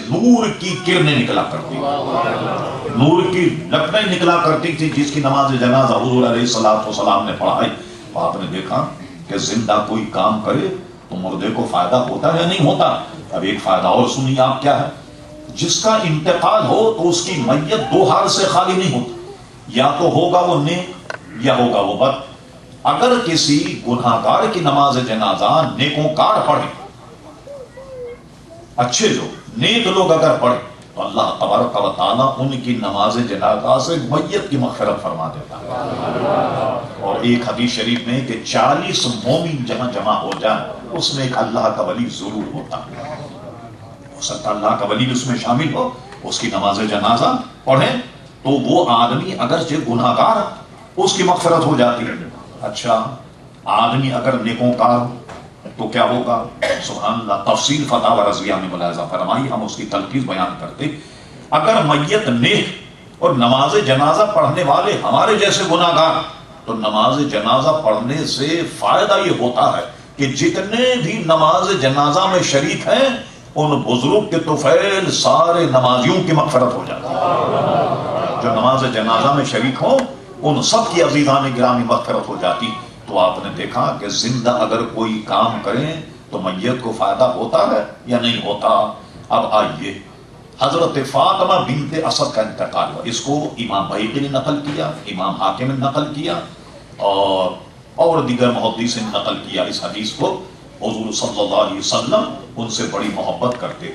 نور کی کرنیں نکلا کرتی، نور کی لپٹیں نکلا کرتی تھی، جس کی نماز جنازہ حضور علیہ الصلوۃ والسلام نے پڑھائی۔ تو آپ نے دیکھا کہ زندہ کوئی کام کرے تو مردے کو فائدہ ہوتا ہے یا نہیں ہوتا؟ اب ایک فائدہ اور سنیے آپ کیا ہے۔ جس کا انتقال ہو تو اس کی میت دو حال سے خالی نہیں ہوتی، یا تو ہوگا وہ نیک یا ہوگا وہ بد۔ اگر کسی گناہگار کی نماز جنازہ نیکوکار پڑھے، اچھے لوگ نیک لوگ اگر پڑھے، تو اللہ تبارک و تعالیٰ ان کی نماز جنازہ سے میت کی مغفرت فرما دیتا ہے۔ اور ایک حدیث شریف میں کہ 40 مومن جہاں جمع ہو جائیں اس میں ایک اللہ کا ولی ضرور ہوتا ہے، ہو سکتا اللہ کا ولی اس میں شامل ہو، اس کی نماز جنازہ پڑھیں تو وہ آدمی اگرچہ گناہگار اس کی مغفرت ہو جاتی ہے۔ اچھا آدمی اگر نیکوکار تو کیا ہوگا؟ سبحان اللہ، تفصیل فتاوی رضویہ میں ملاحظہ فرمائی، ہم اس کی تلخیص بیان کرتے۔ اگر میت نیک اور نماز جنازہ پڑھنے والے ہمارے جیسے گناہگار، تو نماز جنازہ پڑھنے سے فائدہ یہ ہوتا ہے کہ جتنے بھی نماز جنازہ میں شریک ہیں ان بزرگ کے طفیل سارے نمازیوں کی مغفرت ہو جاتی ہے۔ جو نماز جنازہ میں شریک ہوں ان سب کی عزیزان گرامی مغفرت ہو جاتی۔ تو آپ نے دیکھا کہ زندہ اگر کوئی کام کریں تو میت کو فائدہ ہوتا ہے یا نہیں ہوتا؟ اب آئیے، حضرت فاطمہ بنت اسد کا انتقال ہوا، اس کو امام بہقی نے نقل کیا، امام حاکم نے نقل کیا، اور دیگر محدثین نے نقل کیا اس حدیث کو۔ حضور صلی اللہ علیہ وسلم ان سے بڑی محبت کرتے،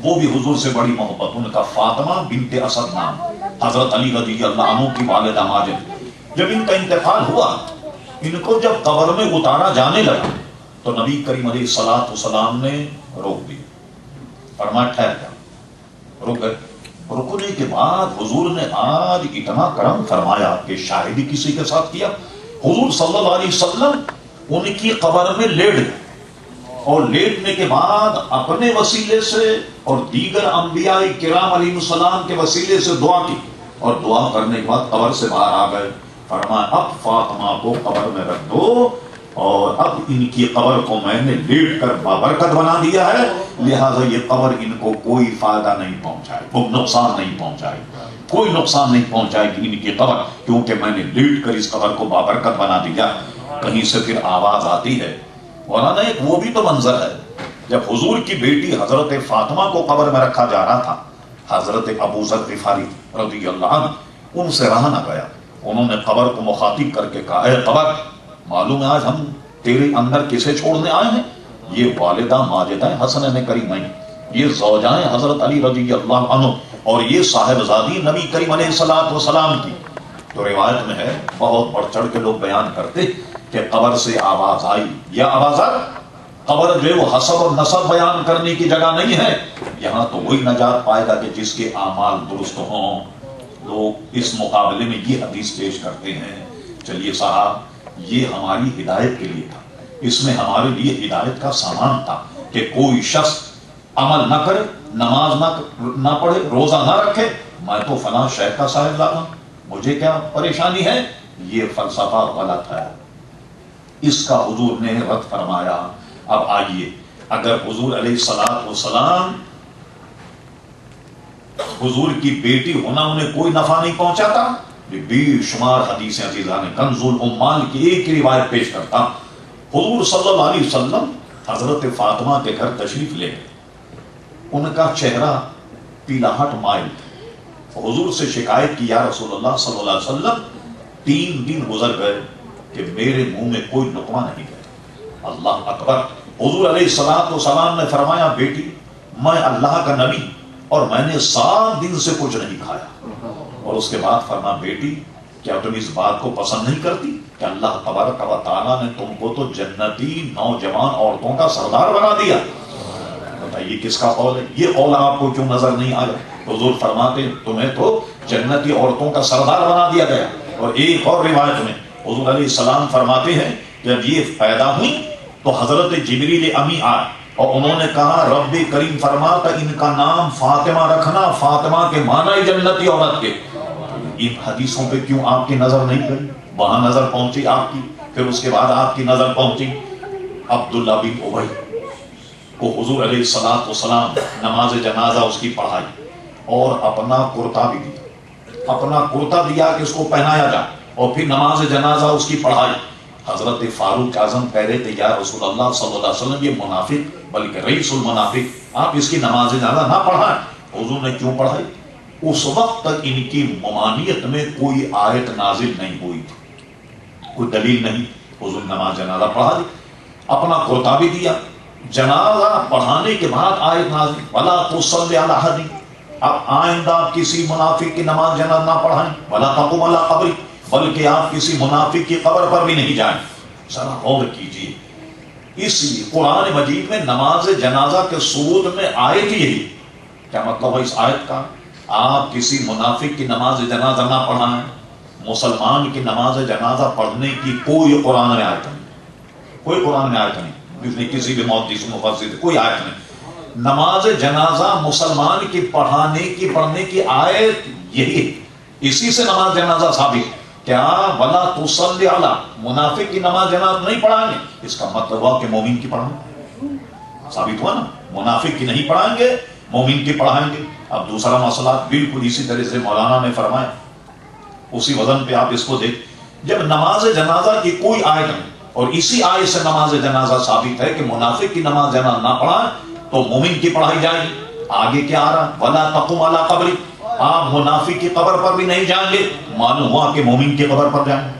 وہ بھی حضور سے بڑی محبت، ان کا فاطمہ بنت اسد نام، حضرت علی رضی اللہ عنہ کی والدہ ماجد۔ جب ان کا انتقال ہوا، ان کو جب قبر میں اتارا جانے لگا تو نبی کریم علیہ الصلوۃ والسلام نے روک دی، فرمایا ٹھہر جا، رک گئے۔ رکنے کے بعد حضور نے آج اتنا کرم فرمایا کہ شاہدی کسی کے ساتھ کیا۔ حضور صلی اللہ علیہ وسلم ان کی قبر میں لیٹ گئے، اور لیٹنے کے بعد اپنے وسیلے سے اور دیگر انبیاء کرام علیہ السلام کے وسیلے سے دعا کی، اور دعا کرنے کے بعد قبر سے باہر آ گئے۔ فرمایا اب فاطمہ کو قبر میں رکھ دو، اور اب ان کی قبر کو میں نے لیٹ کر بابرکت بنا دیا ہے، لہذا یہ قبر ان کو کوئی فائدہ نہیں پہنچائے، کوئی نقصان نہیں پہنچائے، کوئی نقصان نہیں پہنچائے گی ان کی قبر، کیونکہ میں نے لیٹ کر اس قبر کو بابرکت بنا دیا۔ کہیں سے پھر آواز آتی ہے، مولانا ایک وہ بھی تو منظر ہے، جب حضور کی بیٹی حضرت فاطمہ کو قبر میں رکھا جا رہا تھا، حضرت ابو ذر غفاری رضی اللہ عنہ ان سے رہا نہ گیا، انہوں نے قبر کو مخاطب کر کے کہا، اے قبر، معلوم ہے آج ہم تیرے اندر کسے چھوڑنے آئے ہیں؟ یہ والدہ ماجدہ حسنین کریمین، یہ زوجائیں حضرت علی رضی اللہ عنہ، اور یہ صاحبزادی نبی کریم علیہ الصلوۃ والسلام کی۔ تو روایت میں ہے، بہت بڑھ چڑھ کے لوگ بیان کرتے کہ قبر سے آواز آئی، یا آواز آئی، قبر جو ہے وہ حسب اور نسب بیان کرنے کی جگہ نہیں ہے، یہاں تو وہی نجات پائے گا کہ جس کے اعمال درست ہوں۔ لوگ اس مقابلے میں یہ حدیث پیش کرتے ہیں، چلیے صاحب یہ ہماری ہدایت کے لیے تھا، اس میں ہمارے لیے ہدایت کا سامان تھا کہ کوئی شخص عمل نہ کرے، نماز نہ پڑھے، روزہ نہ رکھے، میں تو فلاں شیخ کا صاحبزادہ، مجھے کیا پریشانی ہے؟ یہ فلسفہ غلط ہے، اس کا حضور نے رد فرمایا۔ اب آئیے، اگر حضور علیہ الصلوۃ والسلام، حضور کی بیٹی ہونا انہیں کوئی نفع نہیں پہنچاتا، بے شمار حدیثیں عزیزان کنز الامال کی ایک روایت پیش کرتا۔ حضور صلی اللہ علیہ وسلم حضرت فاطمہ کے گھر تشریف لے گئے، ان کا چہرہ پیلاہٹ مائل تھا، حضور سے شکایت کی، یا رسول اللہ صلی اللہ علیہ وسلم 3 دن گزر گئے کہ میرے منہ میں کوئی لقمہ نہیں گیا۔ اللہ اکبر! حضور علیہ الصلوۃ والسلام نے فرمایا، بیٹی میں اللہ کا نبی اور میں نے 7 دن سے کچھ نہیں کھایا، اور اس کے بعد فرمایا، بیٹی کیا تم اس بات کو پسند نہیں کرتی کہ اللہ تبارک و تعالیٰ نے تم کو تو جنتی نوجوان عورتوں کا سردار بنا دیا؟ بتائیے کس کا قول ہے؟ یہ قول آپ کو کیوں نظر نہیں آیا؟ حضور فرماتے تمہیں تو جنتی عورتوں کا سردار بنا دیا گیا۔ اور ایک اور روایت میں حضور علیہ السلام فرماتے ہیں جب یہ پیدا ہوئی تو حضرت جبریل امی آئے اور انہوں نے کہا، رب کریم فرماتا ان کا نام فاطمہ رکھنا، فاطمہ کے معنی جنتی عورت کے۔ ان حدیثوں پہ کیوں آپ کی نظر نہیں گئی؟ وہاں نظر پہنچی آپ کی، پھر اس کے بعد آپ کی نظر پہنچی عبداللہ بن ابی، کو حضور علیہ الصلوۃ والسلام نماز جنازہ اس کی پڑھائی اور اپنا کرتا بھی دیا، اپنا کرتا دیا کہ اس کو پہنایا جائے اور پھر نماز جنازہ اس کی پڑھائی۔ حضرت فاروق اعظم کہہ رہے تھے یا رسول اللہ صلی اللہ علیہ وسلم یہ منافق بلکہ رئیس المنافق، آپ اس کی نماز جنازہ نہ پڑھائیں۔ حضور نے کیوں پڑھائی؟ اس وقت تک ان کی ممانعت میں کوئی آیت نازل نہیں ہوئی تھی، کوئی دلیل نہیں، حضور نماز جنازہ پڑھا دی، اپنا کرتا بھی دیا۔ جنازہ پڑھانے کے بعد آیت نازل وَلَا تُصَلِّ عَلَىٰ أَحَدٍ، اب آئندہ آپ کسی منافق کی نماز جنازہ نہ پڑھائیں، وَلَا تَقُمْ عَلَىٰ قَبْرِهِ، بلکہ آپ کسی منافق کی قبر پر بھی نہیں جائیں۔ ذرا غور کیجیے، اس لیے قرآن مجید میں نماز جنازہ کے ثبوت میں آیت یہی، کیا مطلب ہے اس آیت کا؟ آپ کسی منافق کی نماز جنازہ نہ پڑھائیں، مسلمان کی نماز جنازہ پڑھنے کی کوئی قرآن میں آیت نہیں، کوئی قرآن میں آیت نہیں، کسی بھی محدث مفسر کوئی آیت نہیں۔ نماز جنازہ مسلمان کی پڑھنے کی آیت یہی ہے، اسی سے نماز جنازہ ثابت ہے۔ کیا وَلَا تُصَلِّ عَلَىٰ، منافق کی نماز جنازہ نہیں پڑھائیں گے، اس کا مطلب ہوا کہ مومن کی پڑھائیں گے، ثابت ہوا نا، منافق کی نہیں پڑھائیں گے، مومن کی پڑھائیں گے۔ اب دوسرا مسئلہ بالکل اسی طرح سے مولانا نے فرمایا، اسی وزن پہ آپ اس کو دیکھ، جب نماز جنازہ کی کوئی آیت نہیں اور اسی آیت سے نماز جنازہ ثابت ہے کہ منافق کی نماز جنازہ نہ پڑھائیں تو مومن کی پڑھائی جائے گی۔ آگے کیا آ رہا؟ وَلَا تَقُمْ عَلَىٰ قَبْرِهِ، آپ منافق کی قبر پر بھی نہیں جائیں گے، معلوم ہوا کہ مومن کی قبر پر جائیں گے۔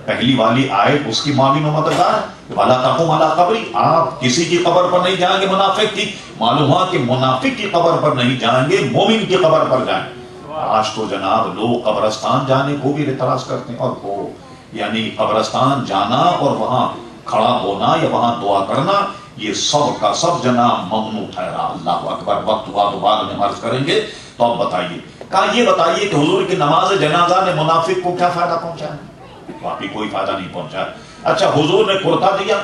پہلی والی آیت اس کی معلوم مددگار ہے، وَلَا تَقُمْ عَلَىٰ قَبْرِهِ، آپ کسی کی قبر پر نہیں جائیں گے منافق کی، معلوم ہوا کہ منافق کی قبر پر نہیں جائیں گے، مومن کی قبر پر جائیں گے۔ آج تو جناب لوگ قبرستان جانے کو بھی اعتراض کرتے ہیں، اور وہ یعنی قبرستان جانا اور وہاں کھڑا ہونا یا وہاں دعا کرنا یہ سب کا سب جناب ممنوع ٹھہرا۔ اللہ اکبر، وقت ہوا تو بعد میں عرض کریں گے۔ تو اب بتائیے، کہا یہ بتائیے کہ حضور کی نماز جنازہ نے منافق کو کیا فائدہ پہنچایا؟ واقعی کوئی فائدہ نہیں پہنچایا۔ اچھا حضور نے کرتا دیا،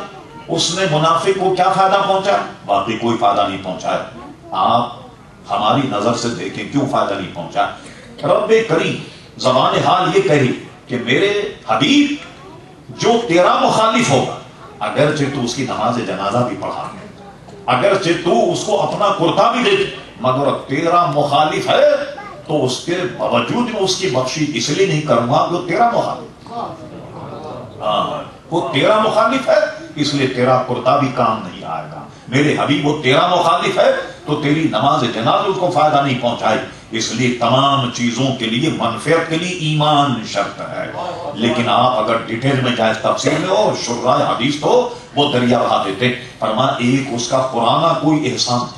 اس نے منافق کو کیا فائدہ پہنچایا؟ واقعی کوئی فائدہ نہیں پہنچایا۔ آپ ہماری نظر سے دیکھیں کیوں فائدہ نہیں پہنچا۔ رب کریم زبان حال یہ کہی کہ میرے حبیب جو تیرا مخالف ہوگا، اگرچہ تو اس کی نماز جنازہ بھی پڑھا، اگرچہ تو اس کو اپنا کرتا بھی دے، مگر تیرا مخالف ہے تو اس کے باوجود میں اس کی بخشی اس لیے نہیں کروں گا کہ وہ تیرا مخالف، وہ تیرا مخالف ہے اس لیے تیرا کرتا بھی کام نہیں آئے گا۔ میرے حبیب وہ تیرا مخالف ہے تو تیری نماز جنازہ اس کو فائدہ نہیں پہنچائی، اس لیے تمام چیزوں کے لیے منفعت کے لیے ایمان شرط ہے۔ لیکن آپ اگر ڈیٹیل میں جائیں، تفسیر میں اور شرائع حدیث تو وہ دریا بہا دیتے۔ فرمایا ایک اس کا پرانا کوئی احسان تھا،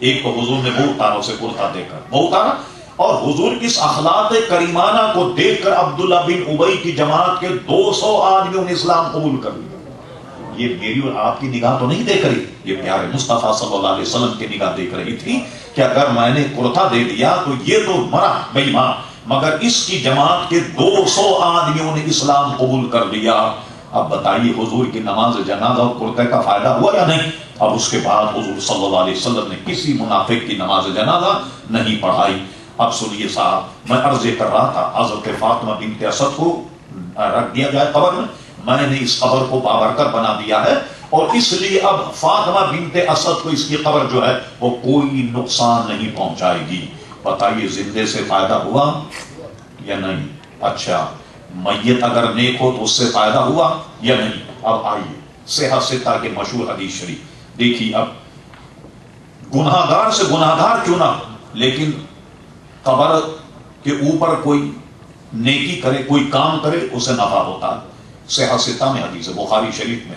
ایک تو حضور نے وہ اتارا اسے کرتا دے کر، وہ اتارا، اور حضور کی اس اخلاق کریمانہ کو دیکھ کر عبداللہ بن ابی کی جماعت کے 200 آدمیوں نے اسلام قبول کر لیا۔ یہ میری اور آپ کی نگاہ تو نہیں دیکھ رہی، یہ پیارے مصطفیٰ صلی اللہ علیہ وسلم کی نگاہ دیکھ رہی تھی کہ اگر میں نے کرتا دے دیا تو یہ تو مرا بے ایمان، مگر اس کی جماعت کے 200 آدمیوں نے اسلام قبول کر لیا۔ اب بتائیے حضور کی نماز جنازہ اور کرتے کا فائدہ ہوا یا نہیں؟ اب اس کے بعد حضور صلی اللہ علیہ وسلم نے کسی منافق کی نماز جنازہ نہیں پڑھائی۔ اب سنیے صاحب، میں عرض کر رہا تھا حضرت فاطمہ بنت اسد کو رکھ دیا جائے قبر میں نے اس قبر کو بابرکت بنا دیا ہے، اور اس لیے اب فاطمہ بنت اسد کو اس کی قبر جو ہے وہ کوئی نقصان نہیں پہنچائے گی۔ بتائیے زندے سے فائدہ ہوا یا نہیں؟ اچھا میت اگر نیک ہو تو اس سے فائدہ ہوا یا نہیں؟ اب آئیے صحت ستہ کے مشہور حدیث شریف دیکھیے، اب گناہگار سے گناہگار کیوں نہ، لیکن قبر کے اوپر کوئی نیکی کرے، کوئی کام کرے، اسے نفع ہوتا ہے۔ صحت ستہ میں حدیث ہے، بخاری شریف میں،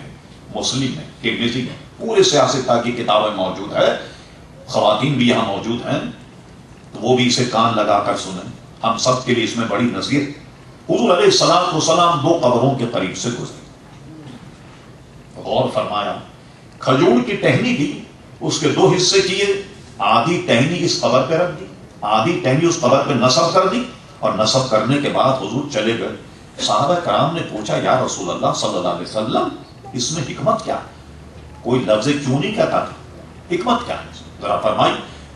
مسلم میں، ترمذی میں، پورے صحت ستہ کی کتابیں موجود ہے۔ خواتین بھی یہاں موجود ہیں تو وہ بھی اسے کان لگا کر سنیں، ہم سب کے لیے اس میں بڑی نصیحت۔ حضور علیہ الصلوۃ والسلام 2 قبروں کے قریب سے گزرے، غور فرمایا، کھجور کی ٹہنی دی، اس کے 2 حصے کیے، آدھی ٹہنی اس قبر پہ رکھ دی، آدھی ٹہنی اس قبر پہ نصب کر دی، اور نصب کرنے کے بعد حضور چلے گئے۔ صحابہ کرام نے پوچھا یا رسول اللہ صلی اللہ علیہ وسلم اس میں حکمت کیا ہے؟ کوئی لفظ کیوں نہیں کہتا تھا، حکمت کیا ہے ذرا فرمائی۔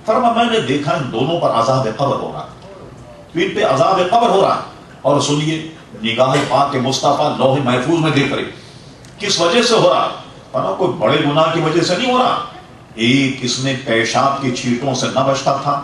فرمایا میں نے دیکھا ان دونوں پر عذاب قبر ہو رہا ہے، ان پہ عذاب قبر ہو رہا ہے، اور سنیے نگاہ پاک مصطفیٰ لوح محفوظ میں دیکھ رہے کس وجہ سے ہو رہا۔ نا کوئی بڑے گناہ کی وجہ سے نہیں ہو رہا. ایک اس نے پیشاب کی چھینٹوں سے نہ بچتا تھا,